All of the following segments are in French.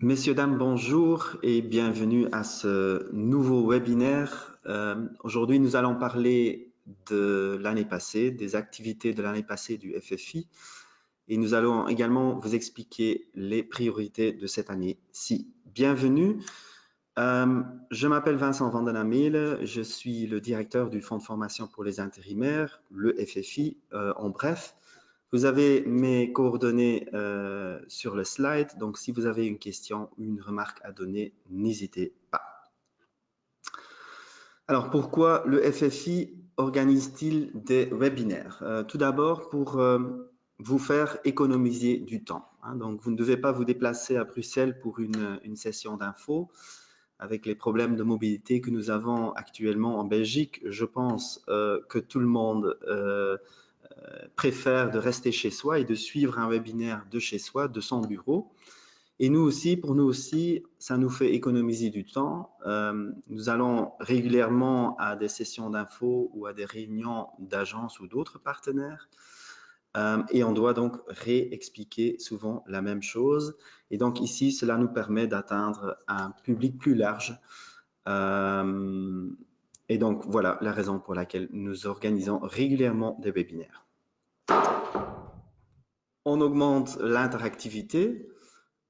Messieurs, dames, bonjour et bienvenue à ce nouveau webinaire. Aujourd'hui, nous allons parler de l'année passée, des activités de l'année passée du FFI et nous allons également vous expliquer les priorités de cette année-ci. Bienvenue. Je m'appelle Vincent Van den Amel, je suis le directeur du Fonds de formation pour les intérimaires, le FFI en bref. Vous avez mes coordonnées sur le slide, donc si vous avez une question ou une remarque à donner, n'hésitez pas. Alors, pourquoi le FFI organise-t-il des webinaires? Tout d'abord, pour vous faire économiser du temps. Donc, vous ne devez pas vous déplacer à Bruxelles pour une session d'info. Avec les problèmes de mobilité que nous avons actuellement en Belgique, je pense que tout le monde préfère de rester chez soi et de suivre un webinaire de chez soi, de son bureau. Et nous aussi, pour nous aussi, ça nous fait économiser du temps. Nous allons régulièrement à des sessions d'info ou à des réunions d'agences ou d'autres partenaires. Et on doit donc réexpliquer souvent la même chose. Et donc ici, cela nous permet d'atteindre un public plus large. Et donc voilà la raison pour laquelle nous organisons régulièrement des webinaires. On augmente l'interactivité,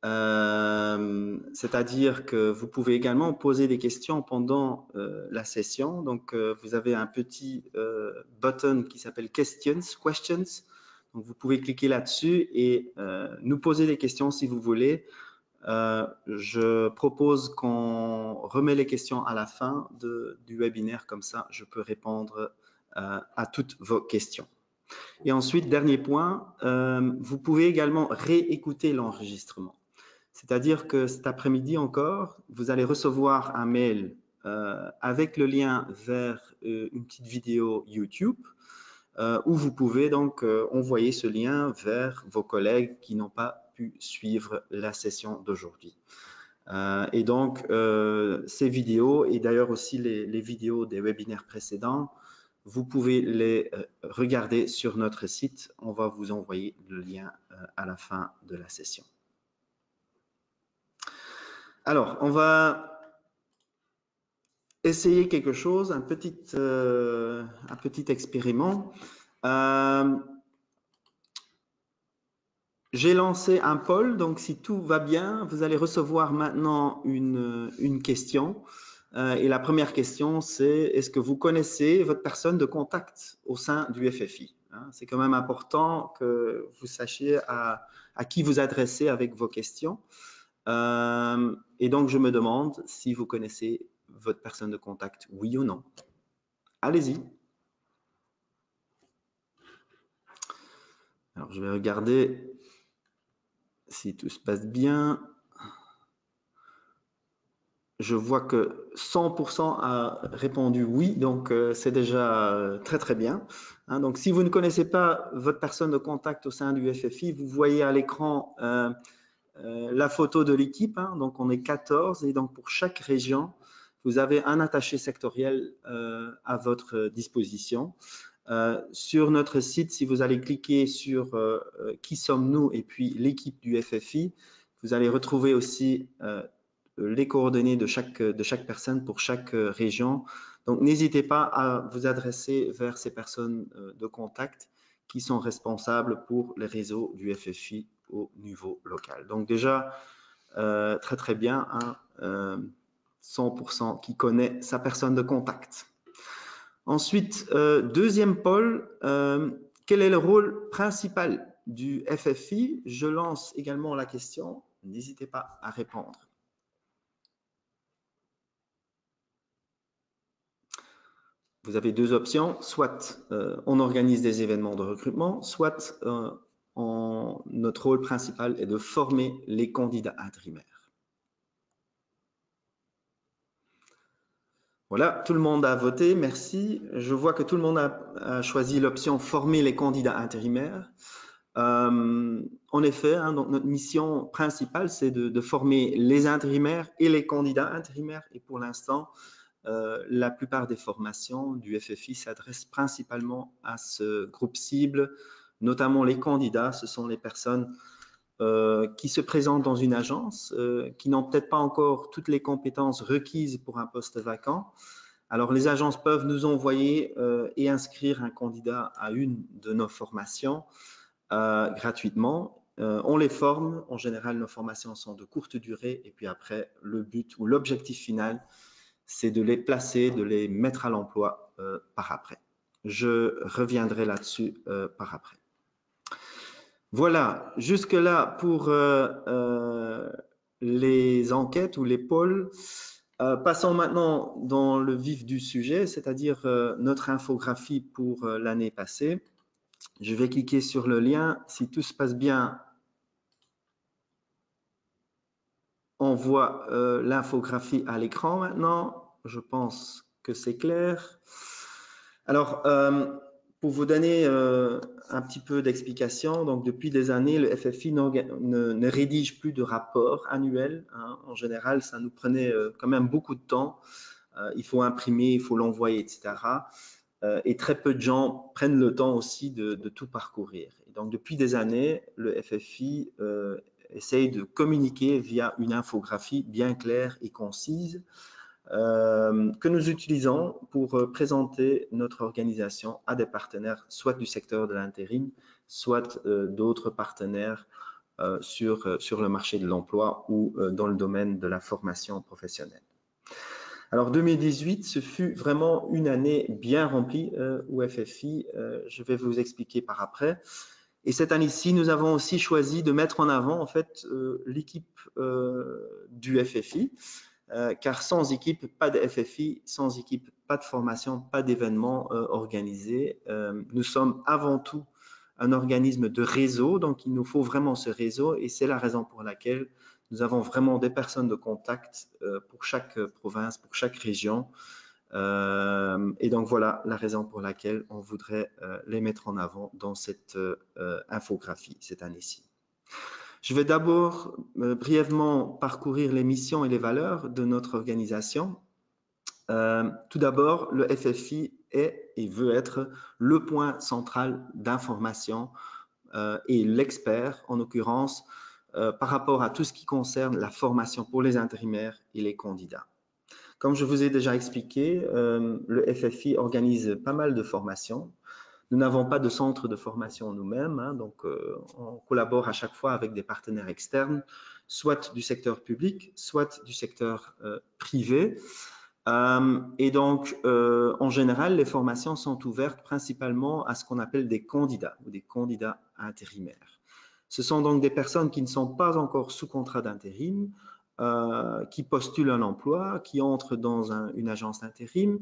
c'est-à-dire que vous pouvez également poser des questions pendant la session. Donc, vous avez un petit button qui s'appelle Questions. Donc, vous pouvez cliquer là-dessus et nous poser des questions si vous voulez. Je propose qu'on remet les questions à la fin du webinaire, comme ça je peux répondre à toutes vos questions. Et ensuite, dernier point, vous pouvez également réécouter l'enregistrement. C'est-à-dire que cet après-midi encore, vous allez recevoir un mail avec le lien vers une petite vidéo YouTube où vous pouvez donc envoyer ce lien vers vos collègues qui n'ont pas pu suivre la session d'aujourd'hui. Et donc, ces vidéos et d'ailleurs aussi les vidéos des webinaires précédents, vous pouvez les regarder sur notre site. On va vous envoyer le lien à la fin de la session. Alors, on va essayer quelque chose, un petit expériment. J'ai lancé un poll, donc si tout va bien, vous allez recevoir maintenant une question. Et la première question, c'est est-ce que vous connaissez votre personne de contact au sein du FFI? C'est quand même important que vous sachiez à qui vous adressez avec vos questions. Et donc, je me demande si vous connaissez votre personne de contact, oui ou non. Allez-y. Alors, je vais regarder si tout se passe bien. Je vois que 100% a répondu oui, donc c'est déjà très très bien. Donc si vous ne connaissez pas votre personne de contact au sein du FFI, vous voyez à l'écran la photo de l'équipe. Donc on est 14 et donc pour chaque région, vous avez un attaché sectoriel à votre disposition. Sur notre site, si vous allez cliquer sur qui sommes-nous et puis l'équipe du FFI, vous allez retrouver aussi les coordonnées de chaque personne pour chaque région. Donc, n'hésitez pas à vous adresser vers ces personnes de contact qui sont responsables pour les réseaux du FFI au niveau local. Donc, déjà, très, très bien, 100% qui connaît sa personne de contact. Ensuite, deuxième pôle, quel est le rôle principal du FFI? Je lance également la question, n'hésitez pas à répondre. Vous avez deux options, soit on organise des événements de recrutement, soit notre rôle principal est de former les candidats intérimaires. Voilà, tout le monde a voté, merci. Je vois que tout le monde a choisi l'option former les candidats intérimaires. En effet, donc notre mission principale, c'est de former les intérimaires et les candidats intérimaires. Et pour l'instant, la plupart des formations du FFI s'adressent principalement à ce groupe cible, notamment les candidats. Ce sont les personnes qui se présentent dans une agence, qui n'ont peut-être pas encore toutes les compétences requises pour un poste vacant. Alors, les agences peuvent nous envoyer et inscrire un candidat à une de nos formations gratuitement. On les forme. En général, nos formations sont de courte durée. Et puis après, le but ou l'objectif final, c'est de les placer, de les mettre à l'emploi par après. Je reviendrai là-dessus par après. Voilà, jusque-là pour les enquêtes ou les pôles. Passons maintenant dans le vif du sujet, c'est-à-dire notre infographie pour l'année passée. Je vais cliquer sur le lien. Si tout se passe bien, on voit l'infographie à l'écran maintenant. Je pense que c'est clair. Alors, pour vous donner un petit peu d'explication, donc depuis des années, le FFI ne rédige plus de rapports annuels. Hein. En général, ça nous prenait quand même beaucoup de temps. Il faut imprimer, il faut l'envoyer, etc. Et très peu de gens prennent le temps aussi de tout parcourir. Et donc, depuis des années, le FFI essaye de communiquer via une infographie bien claire et concise que nous utilisons pour présenter notre organisation à des partenaires, soit du secteur de l'intérim, soit d'autres partenaires sur le marché de l'emploi ou dans le domaine de la formation professionnelle. Alors 2018, ce fut vraiment une année bien remplie au FFI. Je vais vous expliquer par après. Et cette année-ci, nous avons aussi choisi de mettre en avant en fait l'équipe du FFI, car sans équipe, pas de FFI, sans équipe, pas de formation, pas d'événements organisés. Nous sommes avant tout un organisme de réseau, donc il nous faut vraiment ce réseau et c'est la raison pour laquelle nous avons vraiment des personnes de contact pour chaque province, pour chaque région. Et donc voilà la raison pour laquelle on voudrait les mettre en avant dans cette infographie cette année-ci. Je vais d'abord brièvement parcourir les missions et les valeurs de notre organisation. Tout d'abord, le FFI est et veut être le point central d'information et l'expert, en l'occurrence, par rapport à tout ce qui concerne la formation pour les intérimaires et les candidats. Comme je vous ai déjà expliqué, le FFI organise pas mal de formations. Nous n'avons pas de centre de formation nous-mêmes, hein, donc on collabore à chaque fois avec des partenaires externes, soit du secteur public, soit du secteur privé. Et donc, en général, les formations sont ouvertes principalement à ce qu'on appelle des candidats ou des candidats intérimaires. Ce sont donc des personnes qui ne sont pas encore sous contrat d'intérim, qui postulent un emploi, qui entrent dans une agence d'intérim,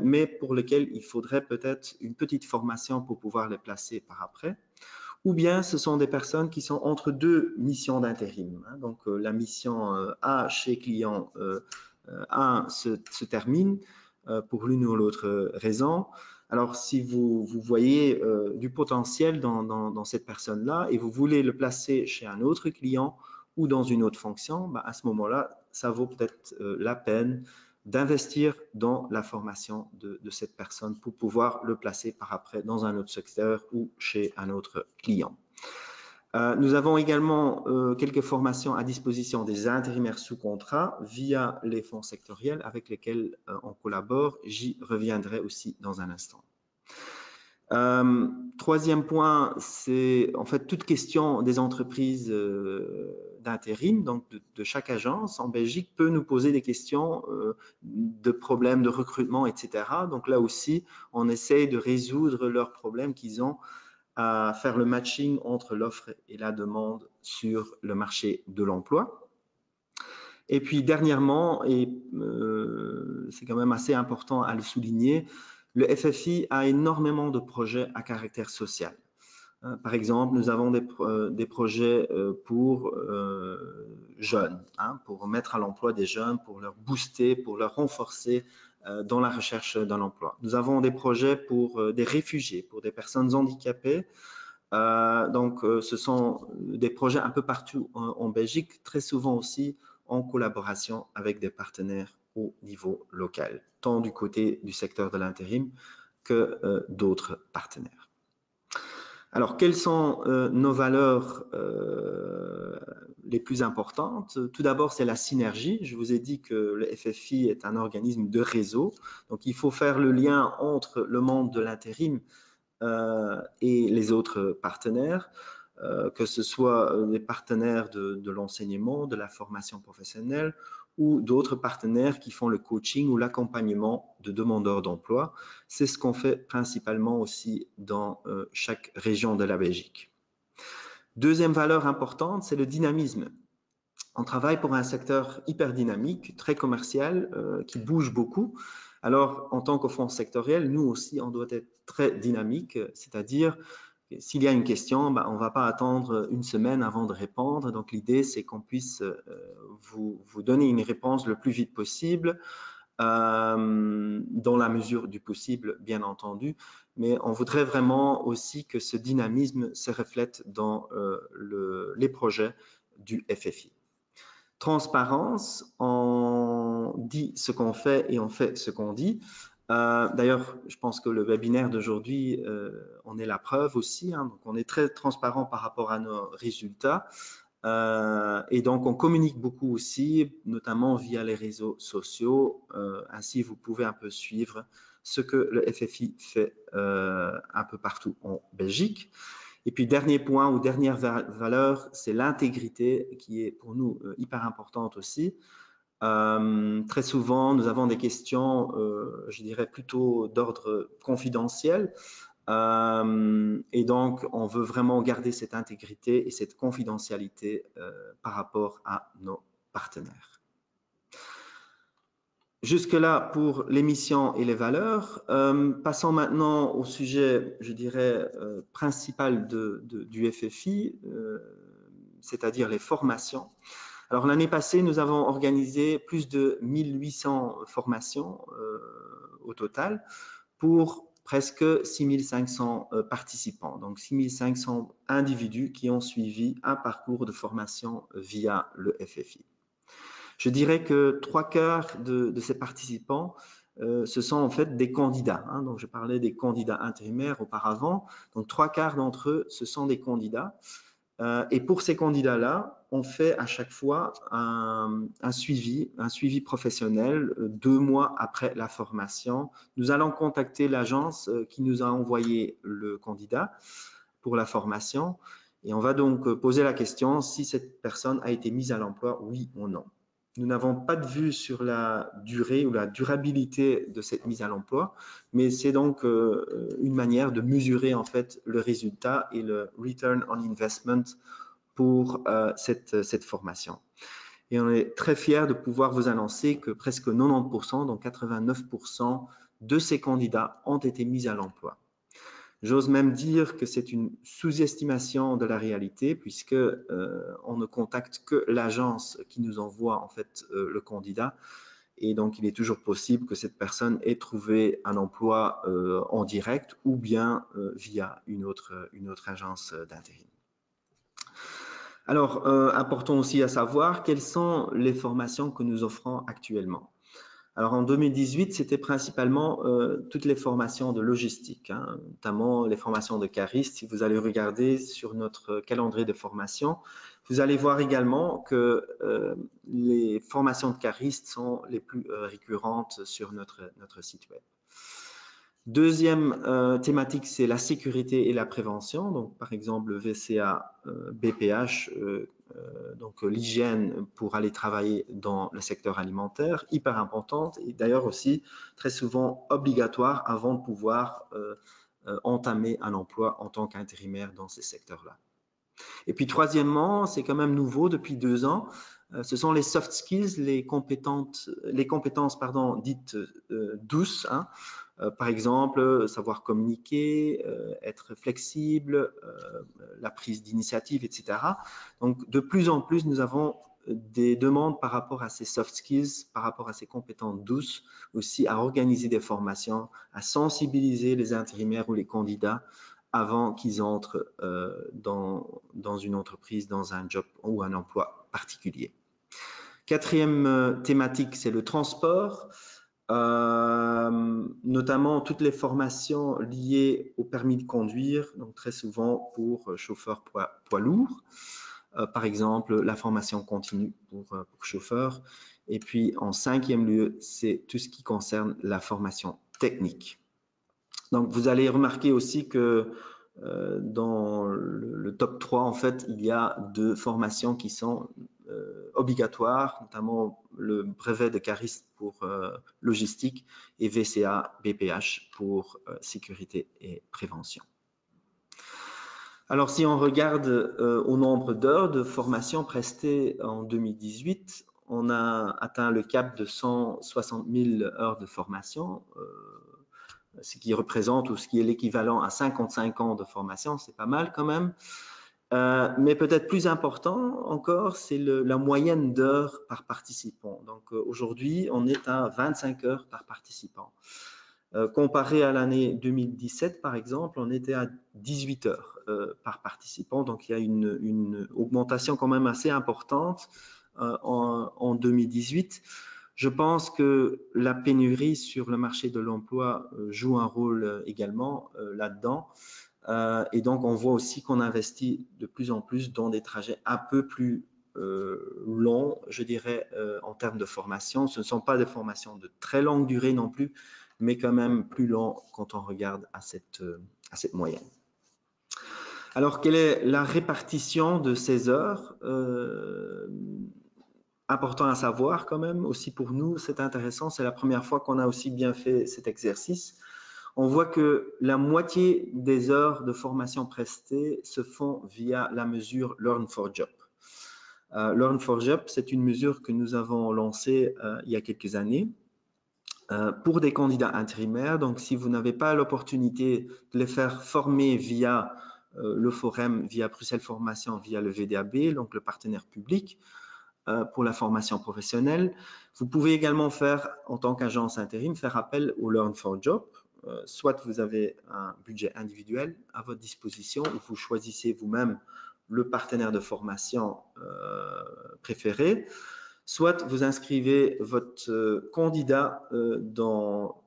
mais pour lesquelles il faudrait peut-être une petite formation pour pouvoir les placer par après. Ou bien ce sont des personnes qui sont entre deux missions d'intérim. Hein. Donc, la mission A chez client A se termine pour l'une ou l'autre raison. Alors, si vous voyez du potentiel dans cette personne-là et vous voulez le placer chez un autre client ou dans une autre fonction, bah, à ce moment-là, ça vaut peut-être la peine d'investir dans la formation de cette personne pour pouvoir le placer par après dans un autre secteur ou chez un autre client. Nous avons également quelques formations à disposition des intérimaires sous contrat via les fonds sectoriels avec lesquels on collabore. J'y reviendrai aussi dans un instant. Troisième point, c'est en fait toute question des entreprises d'intérim, donc de chaque agence en Belgique peut nous poser des questions de problèmes de recrutement, etc. Donc là aussi, on essaye de résoudre leurs problèmes qu'ils ont à faire le matching entre l'offre et la demande sur le marché de l'emploi. Et puis dernièrement, et c'est quand même assez important à le souligner, le FFI a énormément de projets à caractère social. Par exemple, nous avons des projets pour jeunes, hein, pour mettre à l'emploi des jeunes, pour leur booster, pour leur renforcer dans la recherche d'un emploi. Nous avons des projets pour des réfugiés, pour des personnes handicapées. Donc, ce sont des projets un peu partout en Belgique, très souvent aussi en collaboration avec des partenaires au niveau local, tant du côté du secteur de l'intérim que d'autres partenaires. Alors, quelles sont nos valeurs les plus importantes? Tout d'abord, c'est la synergie. Je vous ai dit que le FFI est un organisme de réseau. Donc, il faut faire le lien entre le monde de l'intérim et les autres partenaires, que ce soit les partenaires de l'enseignement, de la formation professionnelle ou d'autres partenaires qui font le coaching ou l'accompagnement de demandeurs d'emploi. C'est ce qu'on fait principalement aussi dans chaque région de la Belgique. Deuxième valeur importante, c'est le dynamisme. On travaille pour un secteur hyper dynamique, très commercial, qui bouge beaucoup. Alors, en tant qu'offre sectorielle, nous aussi, on doit être très dynamique, c'est-à-dire s'il y a une question, on ne va pas attendre une semaine avant de répondre. Donc, l'idée, c'est qu'on puisse vous donner une réponse le plus vite possible, dans la mesure du possible, bien entendu. Mais on voudrait vraiment aussi que ce dynamisme se reflète dans les projets du FFI. Transparence, on dit ce qu'on fait et on fait ce qu'on dit. D'ailleurs, je pense que le webinaire d'aujourd'hui en est la preuve aussi. Hein. Donc, on est très transparent par rapport à nos résultats. Et donc, on communique beaucoup aussi, notamment via les réseaux sociaux. Ainsi, vous pouvez un peu suivre ce que le FFI fait un peu partout en Belgique. Et puis, dernier point ou dernière valeur, c'est l'intégrité qui est pour nous hyper importante aussi. Très souvent, nous avons des questions, je dirais, plutôt d'ordre confidentiel. Et donc, on veut vraiment garder cette intégrité et cette confidentialité par rapport à nos partenaires. Jusque-là pour les missions et les valeurs. Passons maintenant au sujet, je dirais, principal du FFI, c'est-à-dire les formations. Alors, l'année passée, nous avons organisé plus de 1800 formations au total pour presque 6500 participants, donc 6500 individus qui ont suivi un parcours de formation via le FFI. Je dirais que 3/4 de ces participants, ce sont en fait des candidats. Hein, donc, je parlais des candidats intérimaires auparavant. Donc, 3/4 d'entre eux, ce sont des candidats. Et pour ces candidats-là, on fait à chaque fois un suivi professionnel 2 mois après la formation. Nous allons contacter l'agence qui nous a envoyé le candidat pour la formation et on va donc poser la question si cette personne a été mise à l'emploi, oui ou non. Nous n'avons pas de vue sur la durée ou la durabilité de cette mise à l'emploi, mais c'est donc une manière de mesurer en fait le résultat et le return on investment pour cette formation. Et on est très fiers de pouvoir vous annoncer que presque 90%, donc 89% de ces candidats ont été mis à l'emploi. J'ose même dire que c'est une sous-estimation de la réalité puisque on ne contacte que l'agence qui nous envoie en fait le candidat et donc il est toujours possible que cette personne ait trouvé un emploi en direct ou bien via une autre agence d'intérim. Alors, important aussi à savoir quelles sont les formations que nous offrons actuellement. Alors en 2018, c'était principalement toutes les formations de logistique, hein, notamment les formations de caristes. Si vous allez regarder sur notre calendrier de formation, vous allez voir également que les formations de caristes sont les plus récurrentes sur notre site web. Deuxième thématique, c'est la sécurité et la prévention. Donc, par exemple, le VCA BPH, donc l'hygiène pour aller travailler dans le secteur alimentaire, hyper importante et d'ailleurs aussi très souvent obligatoire avant de pouvoir entamer un emploi en tant qu'intérimaire dans ces secteurs-là. Et puis troisièmement, c'est quand même nouveau depuis 2 ans, ce sont les soft skills, les compétences dites douces, hein. Par exemple, savoir communiquer, être flexible, la prise d'initiative, etc. Donc, de plus en plus, nous avons des demandes par rapport à ces soft skills, par rapport à ces compétences douces, aussi à organiser des formations, à sensibiliser les intérimaires ou les candidats avant qu'ils entrent dans une entreprise, dans un job ou un emploi particulier. Quatrième thématique, c'est le transport. notamment toutes les formations liées au permis de conduire, donc très souvent pour chauffeurs poids lourds. Par exemple, la formation continue pour chauffeurs. Et puis, en 5e lieu, c'est tout ce qui concerne la formation technique. Donc, vous allez remarquer aussi que dans le top 3, en fait, il y a 2 formations qui sont obligatoires, notamment le brevet de cariste pour logistique et VCA BPH pour sécurité et prévention. Alors, si on regarde au nombre d'heures de formation prestées en 2018, on a atteint le cap de 160 000 heures de formation, ce qui représente ou ce qui est l'équivalent à 55 ans de formation, c'est pas mal quand même. Mais peut-être plus important encore, c'est la moyenne d'heures par participant. Donc aujourd'hui, on est à 25 heures par participant. Comparé à l'année 2017, par exemple, on était à 18 heures par participant. Donc, il y a une augmentation quand même assez importante en 2018. Je pense que la pénurie sur le marché de l'emploi joue un rôle également là-dedans. Et donc, on voit aussi qu'on investit de plus en plus dans des trajets un peu plus longs, je dirais, en termes de formation. Ce ne sont pas des formations de très longue durée non plus, mais quand même plus long quand on regarde à cette moyenne. Alors, quelle est la répartition de ces heures? Important à savoir quand même, aussi pour nous, c'est intéressant, c'est la première fois qu'on a aussi bien fait cet exercice. On voit que la moitié des heures de formation prestées se font via la mesure Learn for Job. Learn for Job, c'est une mesure que nous avons lancée il y a quelques années pour des candidats intérimaires. Donc, si vous n'avez pas l'opportunité de les faire former via le Forum, via Bruxelles Formation, via le VDAB, donc le partenaire public, pour la formation professionnelle, vous pouvez également faire, en tant qu'agence intérim, faire appel au Learn for Job. Soit vous avez un budget individuel à votre disposition, ou vous choisissez vous-même le partenaire de formation préféré, soit vous inscrivez votre candidat dans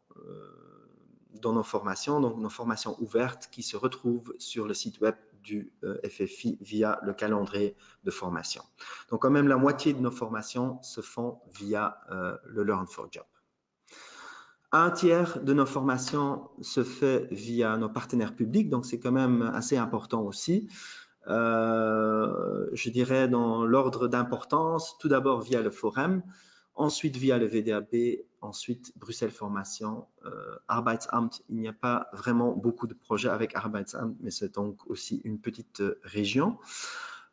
nos formations, donc nos formations ouvertes qui se retrouvent sur le site web du FFI via le calendrier de formation. Donc, quand même, la moitié de nos formations se font via le Learn for Job. Un tiers de nos formations se fait via nos partenaires publics, donc c'est quand même assez important aussi. Je dirais dans l'ordre d'importance, tout d'abord via le Forum, ensuite via le VDAB, ensuite Bruxelles Formation, Arbeitsamt. Il n'y a pas vraiment beaucoup de projets avec Arbeitsamt, mais c'est donc aussi une petite région.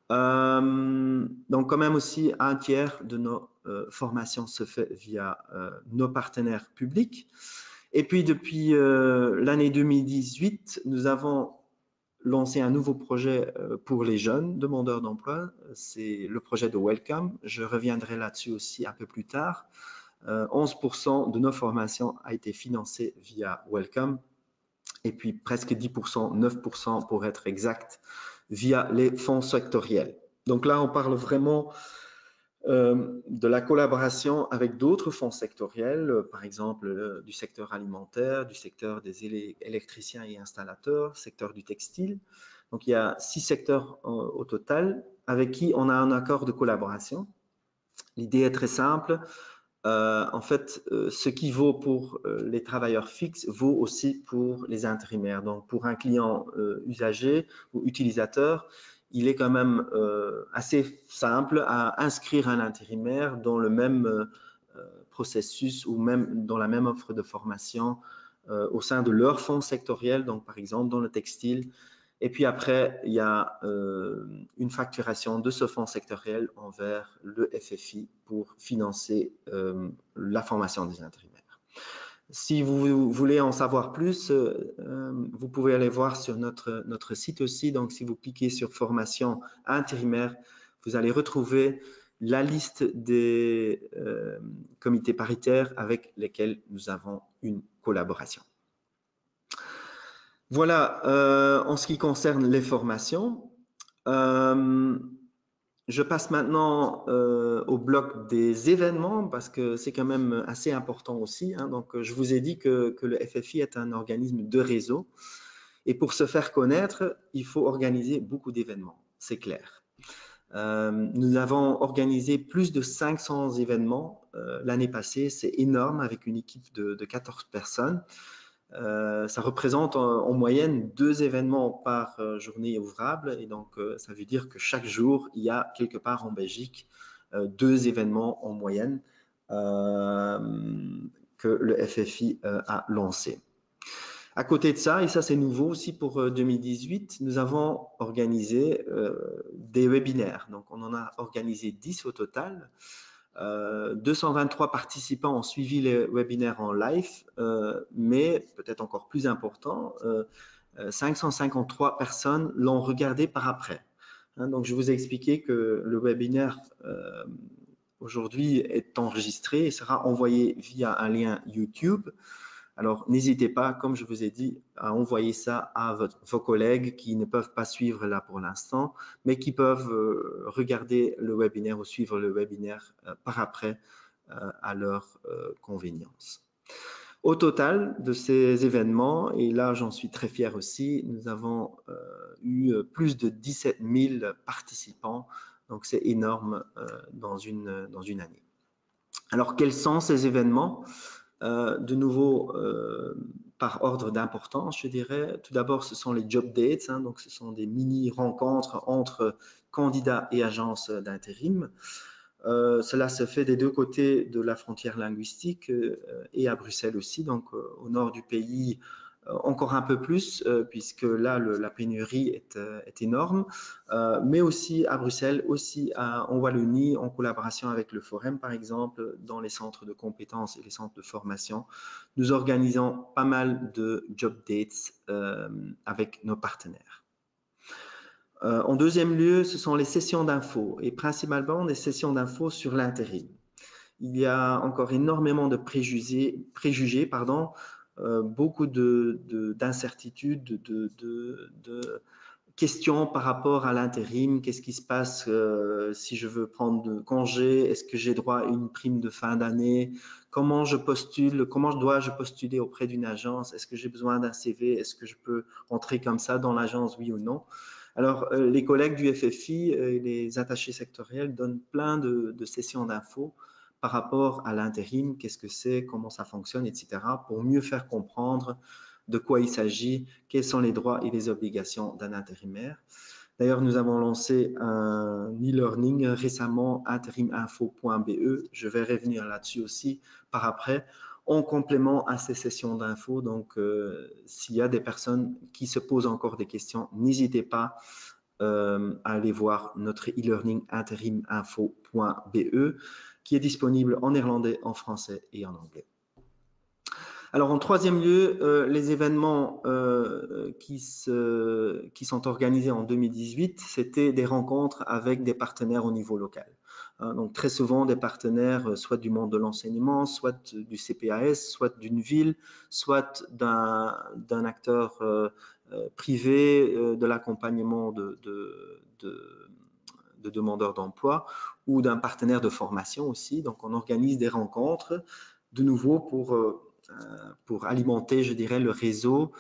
Donc quand même aussi un tiers de nos formations se fait via nos partenaires publics. Et puis depuis l'année 2018, nous avons lancé un nouveau projet pour les jeunes demandeurs d'emploi. C'est le projet de Welcome. Je reviendrai là-dessus aussi un peu plus tard. 11% de nos formations a été financé via Welcome et puis presque 10%, 9% pour être exact, via les fonds sectoriels. Donc là, on parle vraiment de la collaboration avec d'autres fonds sectoriels, par exemple du secteur alimentaire, du secteur des électriciens et installateurs, secteur du textile. Donc il y a 6 secteurs au total avec qui on a un accord de collaboration. L'idée est très simple. En fait, ce qui vaut pour les travailleurs fixes vaut aussi pour les intérimaires. Donc, pour un client usager ou utilisateur, il est quand même assez simple à inscrire un intérimaire dans le même processus ou même dans la même offre de formation au sein de leur fonds sectoriel, donc par exemple dans le textile. Et puis après, il y a une facturation de ce fonds sectoriel envers le FFI pour financer la formation des intérimaires. Si vous voulez en savoir plus, vous pouvez aller voir sur notre site aussi. Donc, si vous cliquez sur formation intérimaire, vous allez retrouver la liste des comités paritaires avec lesquels nous avons une collaboration. Voilà, en ce qui concerne les formations, Je passe maintenant au bloc des événements parce que c'est quand même assez important aussi, hein. Donc, je vous ai dit que le FFI est un organisme de réseau et pour se faire connaître, il faut organiser beaucoup d'événements, c'est clair. Nous avons organisé plus de 500 événements l'année passée, c'est énorme avec une équipe de 14 personnes. Ça représente en moyenne 2 événements par journée ouvrable et donc ça veut dire que chaque jour, il y a quelque part en Belgique 2 événements en moyenne que le FFI a lancé. À côté de ça, et ça c'est nouveau aussi pour 2018, nous avons organisé des webinaires. Donc on en a organisé 10 au total. 223 participants ont suivi les webinaires en live, mais peut-être encore plus important, 553 personnes l'ont regardé par après. Hein, donc, je vous ai expliqué que le webinaire aujourd'hui est enregistré et sera envoyé via un lien YouTube. Alors, n'hésitez pas, comme je vous ai dit, à envoyer ça à vos collègues qui ne peuvent pas suivre là pour l'instant, mais qui peuvent regarder le webinaire ou suivre le webinaire par après à leur convenience. Au total de ces événements, et là j'en suis très fier aussi, nous avons eu plus de 17 000 participants, donc c'est énorme dans une année. Alors, quels sont ces événements? De nouveau, par ordre d'importance, je dirais. Tout d'abord, ce sont les job dates, hein, donc ce sont des mini-rencontres entre candidats et agences d'intérim. Cela se fait des deux côtés de la frontière linguistique et à Bruxelles aussi, donc au nord du pays, encore un peu plus, puisque là, la pénurie est énorme, mais aussi à Bruxelles, aussi en Wallonie, en collaboration avec le Forum, par exemple, dans les centres de compétences et les centres de formation. Nous organisons pas mal de job dates avec nos partenaires. En deuxième lieu, ce sont les sessions d'infos, et principalement des sessions d'infos sur l'intérim. Il y a encore énormément de préjugés, beaucoup d'incertitudes, de questions par rapport à l'intérim. Qu'est-ce qui se passe si je veux prendre de congé? Est-ce que j'ai droit à une prime de fin d'année? Comment je postule? Comment dois-je postuler auprès d'une agence? Est-ce que j'ai besoin d'un CV? Est-ce que je peux entrer comme ça dans l'agence, oui ou non? Alors, les collègues du FFI et les attachés sectoriels donnent plein de sessions d'infos par rapport à l'intérim, qu'est-ce que c'est, comment ça fonctionne, etc., pour mieux faire comprendre de quoi il s'agit, quels sont les droits et les obligations d'un intérimaire. D'ailleurs, nous avons lancé un e-learning récemment, intériminfo.be. Je vais revenir là-dessus aussi par après, en complément à ces sessions d'infos. Donc, s'il y a des personnes qui se posent encore des questions, n'hésitez pas à aller voir notre e-learning intériminfo.be qui est disponible en néerlandais, en français et en anglais. Alors, en troisième lieu, les événements qui sont organisés en 2018, c'était des rencontres avec des partenaires au niveau local. Donc, très souvent, des partenaires soit du monde de l'enseignement, soit du CPAS, soit d'une ville, soit d'un acteur privé de l'accompagnement de demandeurs d'emploi ou d'un partenaire de formation aussi. Donc, on organise des rencontres de nouveau pour alimenter, je dirais, le réseau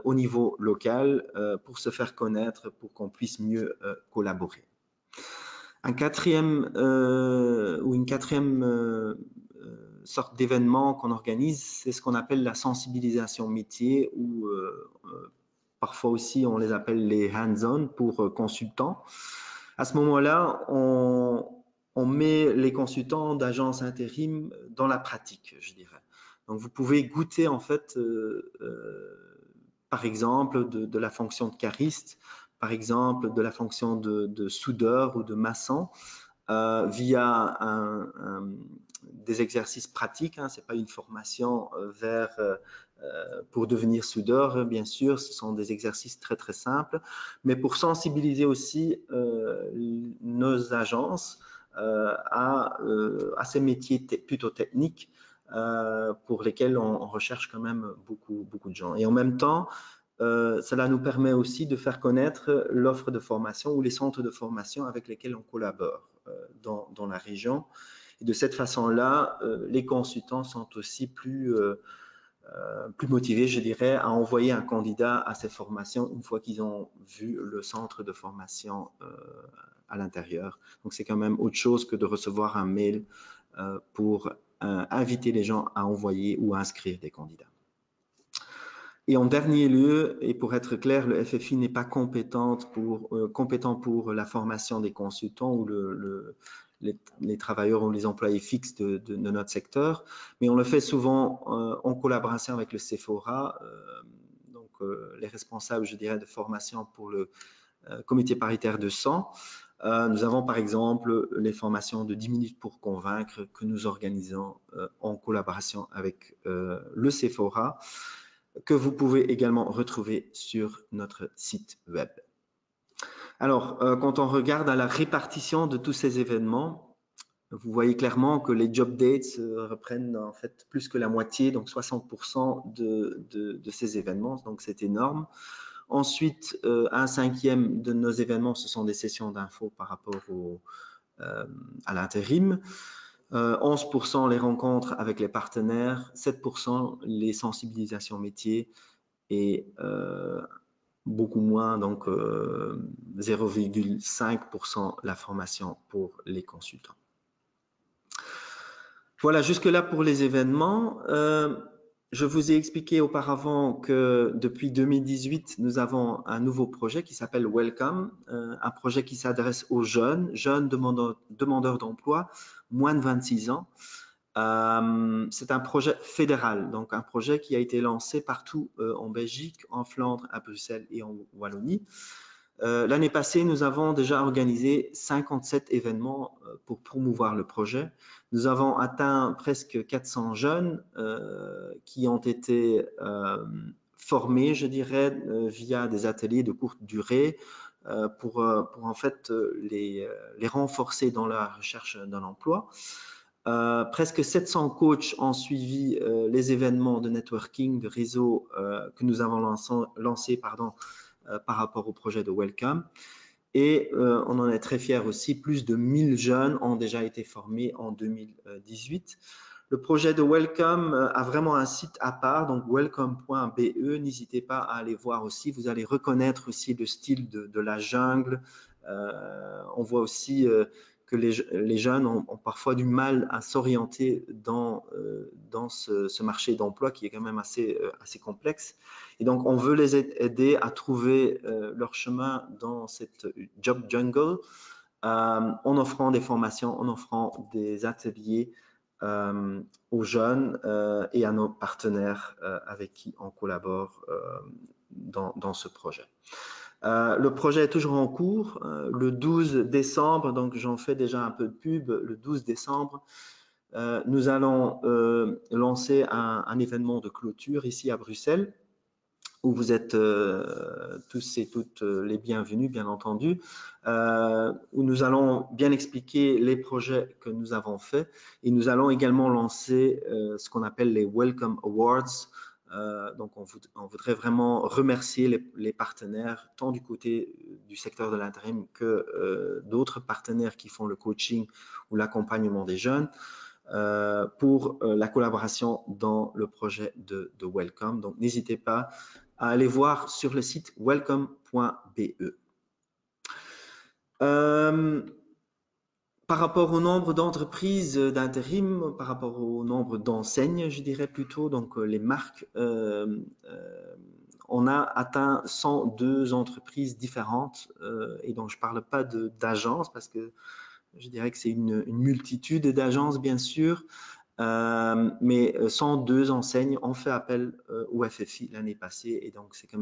au niveau local pour se faire connaître, pour qu'on puisse mieux collaborer. Un quatrième ou une quatrième sorte d'événement qu'on organise, c'est ce qu'on appelle la sensibilisation métier ou parfois aussi on les appelle les hands-on pour consultants. À ce moment-là, on met les consultants d'agence intérim dans la pratique, je dirais. Donc, vous pouvez goûter en fait, par exemple, de la fonction de cariste, par exemple, de la fonction de soudeur ou de maçon via des exercices pratiques. Hein, c'est pas une formation pour devenir soudeur, bien sûr, ce sont des exercices très très simples, mais pour sensibiliser aussi nos agences à ces métiers plutôt techniques pour lesquels on recherche quand même beaucoup de gens. Et en même temps, cela nous permet aussi de faire connaître l'offre de formation ou les centres de formation avec lesquels on collabore dans la région. Et de cette façon-là, les consultants sont aussi plus motivés, je dirais, à envoyer un candidat à ces formations une fois qu'ils ont vu le centre de formation à l'intérieur. Donc, c'est quand même autre chose que de recevoir un mail pour inviter les gens à envoyer ou à inscrire des candidats. Et en dernier lieu, et pour être clair, le FFI n'est pas compétent pour la formation des consultants ou les travailleurs ou les employés fixes de notre secteur, mais on le fait souvent en collaboration avec le Sephora, donc les responsables, je dirais, de formation pour le comité paritaire de sang. Nous avons par exemple les formations de 10 minutes pour convaincre que nous organisons en collaboration avec le Sephora, que vous pouvez également retrouver sur notre site web. Alors, quand on regarde à la répartition de tous ces événements, vous voyez clairement que les job dates reprennent en fait plus que la moitié, donc 60% de ces événements, donc c'est énorme. Ensuite, un cinquième de nos événements, ce sont des sessions d'infos par rapport à l'intérim. 11% les rencontres avec les partenaires, 7% les sensibilisations métiers et beaucoup moins, donc 0,5% la formation pour les consultants. Voilà, jusque-là pour les événements. Je vous ai expliqué auparavant que depuis 2018, nous avons un nouveau projet qui s'appelle Welcome, un projet qui s'adresse aux jeunes demandeurs d'emploi, moins de 26 ans. C'est un projet fédéral, donc un projet qui a été lancé partout en Belgique, en Flandre, à Bruxelles et en Wallonie. L'année passée, nous avons déjà organisé 57 événements pour promouvoir le projet. Nous avons atteint presque 400 jeunes qui ont été formés, je dirais, via des ateliers de courte durée pour en fait les renforcer dans la recherche d'un emploi. Presque 700 coachs ont suivi les événements de networking, de réseau que nous avons lancés par rapport au projet de Welcome. Et on en est très fiers aussi, plus de 1000 jeunes ont déjà été formés en 2018. Le projet de Welcome a vraiment un site à part, donc welcome.be. N'hésitez pas à aller voir aussi. Vous allez reconnaître aussi le style de la jungle. On voit aussi que les jeunes ont parfois du mal à s'orienter dans ce marché d'emploi qui est quand même assez complexe. Et donc, on veut les aider à trouver leur chemin dans cette job jungle en offrant des formations, en offrant des ateliers aux jeunes et à nos partenaires avec qui on collabore dans ce projet. Le projet est toujours en cours. Le 12 décembre, donc j'en fais déjà un peu de pub, le 12 décembre, nous allons lancer un événement de clôture ici à Bruxelles, où vous êtes tous et toutes les bienvenus, bien entendu, où nous allons bien expliquer les projets que nous avons faits et nous allons également lancer ce qu'on appelle les Welcome Awards. Donc, on voudrait vraiment remercier les partenaires, tant du côté du secteur de l'intérim que d'autres partenaires qui font le coaching ou l'accompagnement des jeunes pour la collaboration dans le projet de Welcome. Donc, n'hésitez pas à aller voir sur le site welcome.be. Par rapport au nombre d'entreprises d'intérim, par rapport au nombre d'enseignes, je dirais plutôt, donc les marques, on a atteint 102 entreprises différentes et donc je ne parle pas d'agences parce que je dirais que c'est une multitude d'agences bien sûr, mais 102 enseignes ont fait appel au FFI l'année passée et donc c'est quand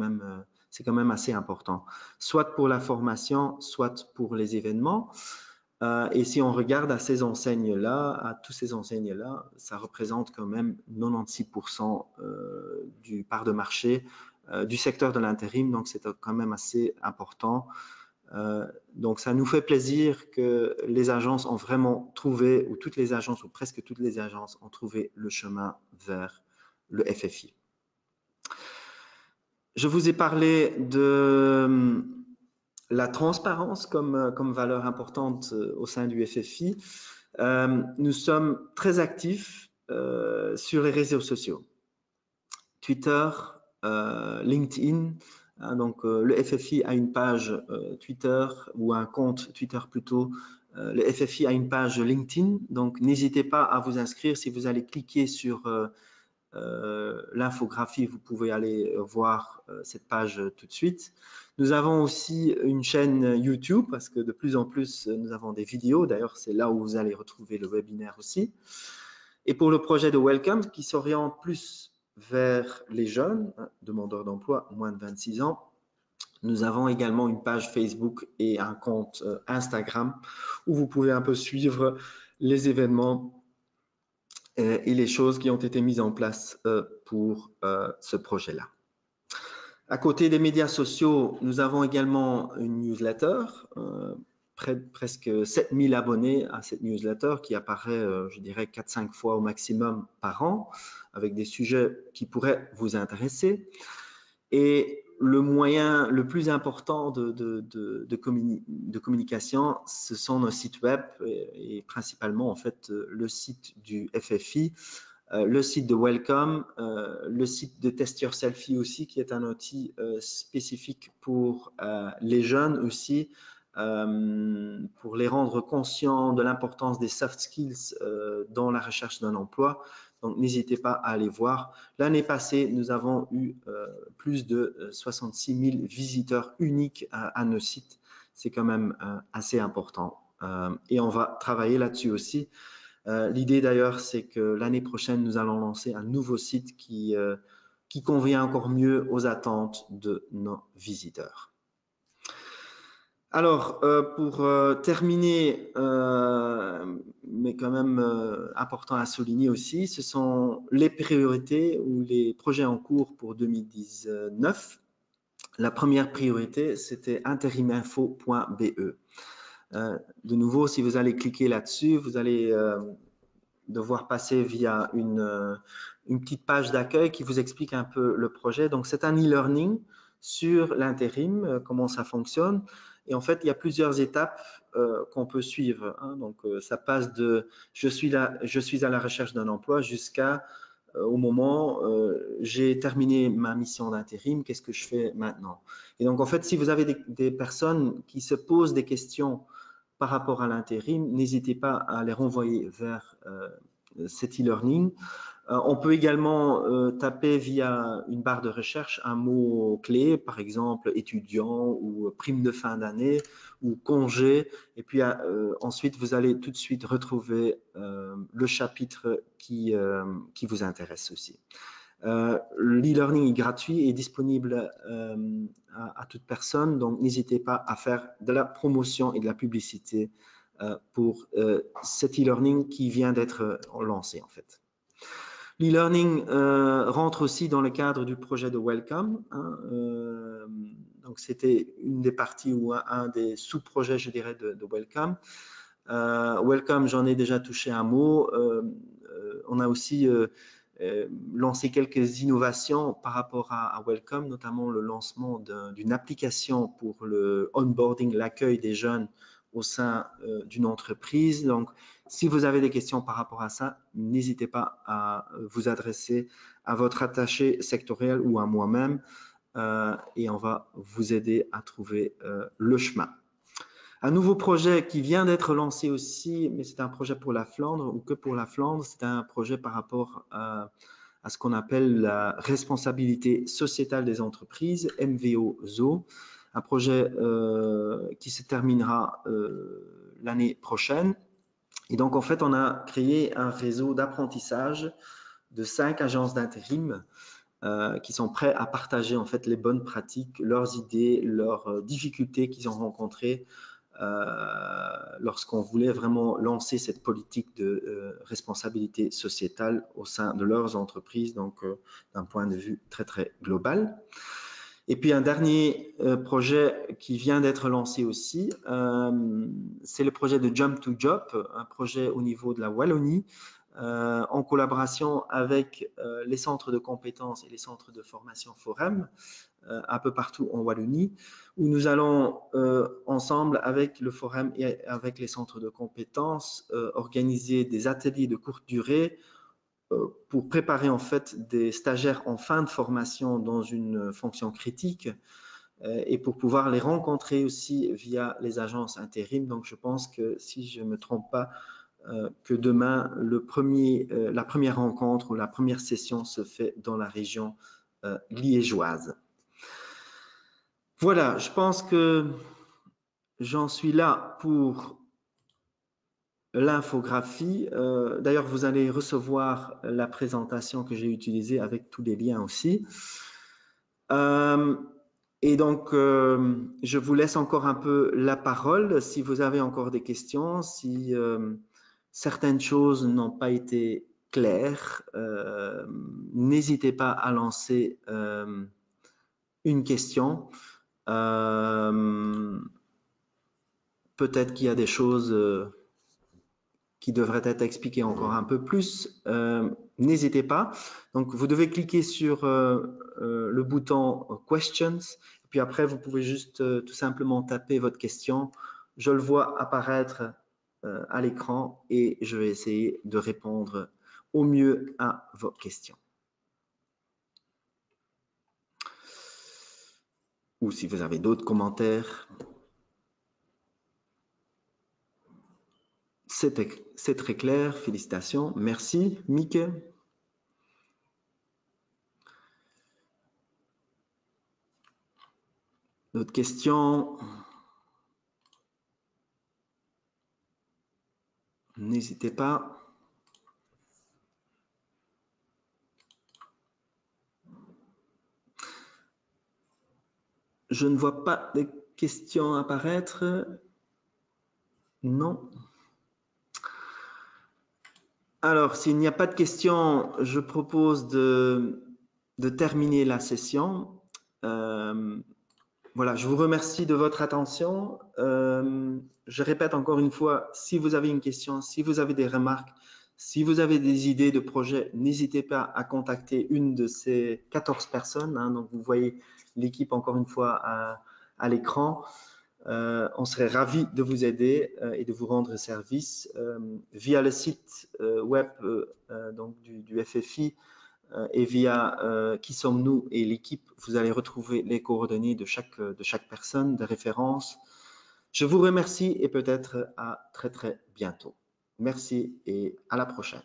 même assez important, soit pour la formation, soit pour les événements. Et si on regarde à ces enseignes-là, à toutes ces enseignes-là, ça représente quand même 96% du part de marché du secteur de l'intérim, donc c'est quand même assez important. Donc, ça nous fait plaisir que les agences ont vraiment trouvé, ou toutes les agences, ou presque toutes les agences ont trouvé le chemin vers le FFI. Je vous ai parlé de la transparence comme valeur importante au sein du FFI. Nous sommes très actifs sur les réseaux sociaux. Twitter, LinkedIn. Donc, le FFI a une page Twitter ou un compte Twitter plutôt. Le FFI a une page LinkedIn. Donc, n'hésitez pas à vous inscrire. Si vous allez cliquer sur l'infographie, vous pouvez aller voir cette page tout de suite. Nous avons aussi une chaîne YouTube parce que de plus en plus, nous avons des vidéos. D'ailleurs, c'est là où vous allez retrouver le webinaire aussi. Et pour le projet de Welcome, qui s'oriente plus vers les jeunes, demandeurs d'emploi, moins de 26 ans, nous avons également une page Facebook et un compte Instagram où vous pouvez un peu suivre les événements et les choses qui ont été mises en place pour ce projet-là. À côté des médias sociaux, nous avons également une newsletter, presque 7000 abonnés à cette newsletter qui apparaît, je dirais, 4-5 fois au maximum par an, avec des sujets qui pourraient vous intéresser. Et le moyen le plus important de communication, ce sont nos sites web et principalement en fait le site du FFI, le site de Welcome, le site de Test Your Selfie aussi, qui est un outil spécifique pour les jeunes aussi, pour les rendre conscients de l'importance des soft skills dans la recherche d'un emploi. Donc, n'hésitez pas à aller voir. L'année passée, nous avons eu plus de 66 000 visiteurs uniques à nos sites. C'est quand même assez important. Et on va travailler là-dessus aussi. L'idée d'ailleurs, c'est que l'année prochaine, nous allons lancer un nouveau site qui convient encore mieux aux attentes de nos visiteurs. Alors, pour terminer, mais quand même important à souligner aussi, ce sont les priorités ou les projets en cours pour 2019. La première priorité, c'était intériminfo.be. De nouveau, si vous allez cliquer là-dessus, vous allez devoir passer via une petite page d'accueil qui vous explique un peu le projet. Donc, c'est un e-learning sur l'intérim, comment ça fonctionne. Et en fait, il y a plusieurs étapes qu'on peut suivre. Hein. Donc, ça passe de je suis à la recherche d'un emploi jusqu'à au moment j'ai terminé ma mission d'intérim, qu'est-ce que je fais maintenant? Et donc, en fait, si vous avez des personnes qui se posent des questions par rapport à l'intérim, n'hésitez pas à les renvoyer vers cet e-learning. On peut également taper via une barre de recherche un mot-clé, par exemple étudiant ou prime de fin d'année ou congé. Et puis ensuite, vous allez tout de suite retrouver le chapitre qui vous intéresse aussi. L'e-learning est gratuit et disponible à toute personne, donc n'hésitez pas à faire de la promotion et de la publicité pour cet e-learning qui vient d'être lancé en fait. L'e-learning rentre aussi dans le cadre du projet de Welcome. Hein, donc, c'était une des parties ou un des sous-projets, je dirais, de Welcome. Welcome, j'en ai déjà touché un mot. On a aussi lancé quelques innovations par rapport à Welcome, notamment le lancement d'une application pour le onboarding, l'accueil des jeunes au sein d'une entreprise. Donc, si vous avez des questions par rapport à ça, n'hésitez pas à vous adresser à votre attaché sectoriel ou à moi-même et on va vous aider à trouver le chemin. Un nouveau projet qui vient d'être lancé aussi, mais c'est un projet pour la Flandre ou que pour la Flandre, c'est un projet par rapport à ce qu'on appelle la responsabilité sociétale des entreprises, MVO-ZO, un projet qui se terminera l'année prochaine. Et donc, en fait, on a créé un réseau d'apprentissage de 5 agences d'intérim qui sont prêts à partager en fait les bonnes pratiques, leurs idées, leurs difficultés qu'ils ont rencontrées lorsqu'on voulait vraiment lancer cette politique de responsabilité sociétale au sein de leurs entreprises, donc d'un point de vue très très global. Et puis un dernier projet qui vient d'être lancé aussi, c'est le projet de Jump to Job, un projet au niveau de la Wallonie, en collaboration avec les centres de compétences et les centres de formation Forum. un peu partout en Wallonie, où nous allons ensemble avec le forum et avec les centres de compétences organiser des ateliers de courte durée pour préparer en fait des stagiaires en fin de formation dans une fonction critique et pour pouvoir les rencontrer aussi via les agences intérim. Donc je pense que si je ne me trompe pas, que demain, la première rencontre ou la première session se fait dans la région liégeoise. Voilà, je pense que j'en suis là pour l'infographie. D'ailleurs, vous allez recevoir la présentation que j'ai utilisée avec tous les liens aussi. Et donc, je vous laisse encore un peu la parole si vous avez encore des questions, si certaines choses n'ont pas été claires, n'hésitez pas à lancer une question. Peut-être qu'il y a des choses qui devraient être expliquées encore un peu plus. N'hésitez pas. Donc, vous devez cliquer sur le bouton Questions. Puis après, vous pouvez juste tout simplement taper votre question. Je le vois apparaître à l'écran et je vais essayer de répondre au mieux à vos questions. Ou si vous avez d'autres commentaires. C'est très clair. Félicitations. Merci, Mieke. D'autres questions? N'hésitez pas. Je ne vois pas de questions apparaître. Non. Alors, s'il n'y a pas de questions, je propose de terminer la session. Voilà, je vous remercie de votre attention. Je répète encore une fois, si vous avez une question, si vous avez des remarques, si vous avez des idées de projets, n'hésitez pas à contacter une de ces 14 personnes. Hein, donc, vous voyez l'équipe encore une fois à l'écran. On serait ravis de vous aider et de vous rendre service via le site web donc du FFI et via Qui sommes-nous et l'équipe. Vous allez retrouver les coordonnées de chaque personne, de référence. Je vous remercie et peut-être à très très bientôt. Merci et à la prochaine.